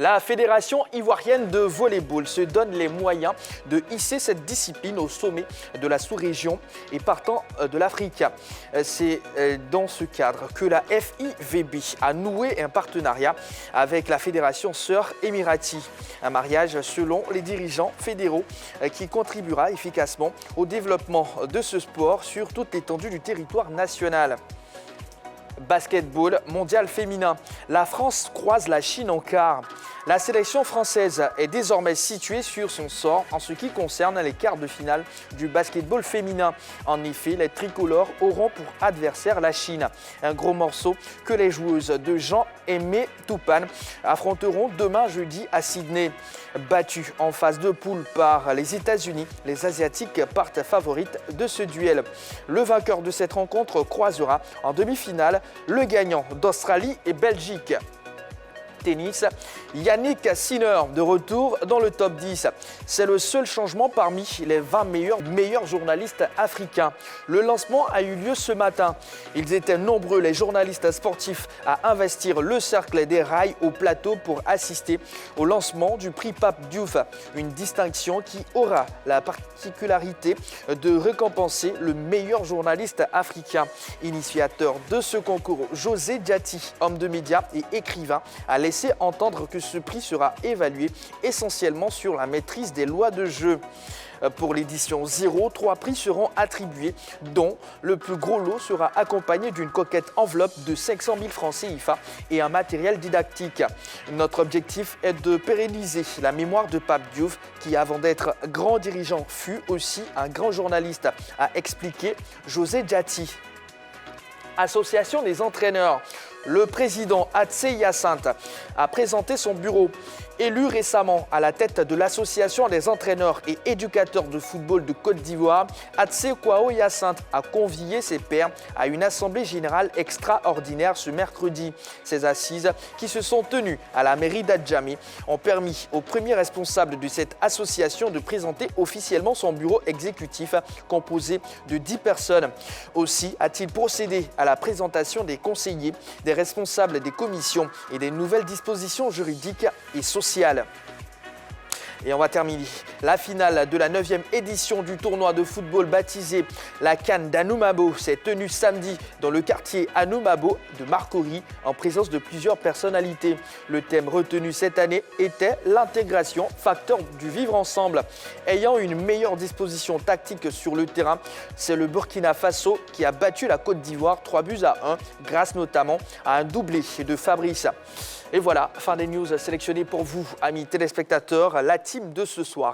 La Fédération ivoirienne de volleyball se donne les moyens de hisser cette discipline au sommet de la sous-région et partant de l'Afrique. C'est dans ce cadre que la FIVB a noué un partenariat avec la Fédération sœur émirati. Un mariage selon les dirigeants fédéraux qui contribuera efficacement au développement de ce sport sur toute l'étendue du territoire national. Basketball mondial féminin. La France croise la Chine en quart. La sélection française est désormais située sur son sort en ce qui concerne les quarts de finale du basketball féminin. En effet, les tricolores auront pour adversaire la Chine. Un gros morceau que les joueuses de Jean-Aimé Toupane affronteront demain jeudi à Sydney. Battues en phase de poule par les États-Unis, les Asiatiques partent favorites de ce duel. Le vainqueur de cette rencontre croisera en demi-finale le gagnant d'Australie et Belgique. Tennis, Yannick Sinner de retour dans le top 10. C'est le seul changement parmi les 20 meilleurs journalistes africains. Le lancement a eu lieu ce matin. Ils étaient nombreux, les journalistes sportifs, à investir le cercle des rails au plateau pour assister au lancement du prix Pape Diouf, une distinction qui aura la particularité de récompenser le meilleur journaliste africain. Initiateur de ce concours, José Diati, homme de médias et écrivain, a laissé entendre que ce prix sera évalué essentiellement sur la maîtrise des lois de jeu. Pour l'édition 0, 3 prix seront attribués, dont le plus gros lot sera accompagné d'une coquette enveloppe de 500 000 francs CFA et un matériel didactique. Notre objectif est de pérenniser la mémoire de Pape Diouf, qui avant d'être grand dirigeant fut aussi un grand journaliste, a expliqué José Diati. Association des entraîneurs. Le président Atsé Hyacinthe a présenté son bureau. Élu récemment à la tête de l'association des entraîneurs et éducateurs de football de Côte d'Ivoire, Atsé Kwao Hyacinthe a convié ses pairs à une assemblée générale extraordinaire ce mercredi. Ces assises, qui se sont tenues à la mairie d'Adjamé, ont permis au premier responsable de cette association de présenter officiellement son bureau exécutif composé de 10 personnes. Aussi a-t-il procédé à la présentation des conseillers, des responsables des commissions et des nouvelles dispositions juridiques et sociales. Et on va terminer. La finale de la 9e édition du tournoi de football baptisé la CAN d'Anoumabo s'est tenue samedi dans le quartier Anoumabo de Marcory en présence de plusieurs personnalités. Le thème retenu cette année était l'intégration, facteur du vivre ensemble. Ayant une meilleure disposition tactique sur le terrain, c'est le Burkina Faso qui a battu la Côte d'Ivoire 3-1 grâce notamment à un doublé de Fabrice. Et voilà, fin des news sélectionnées pour vous, amis téléspectateurs, la team de ce soir.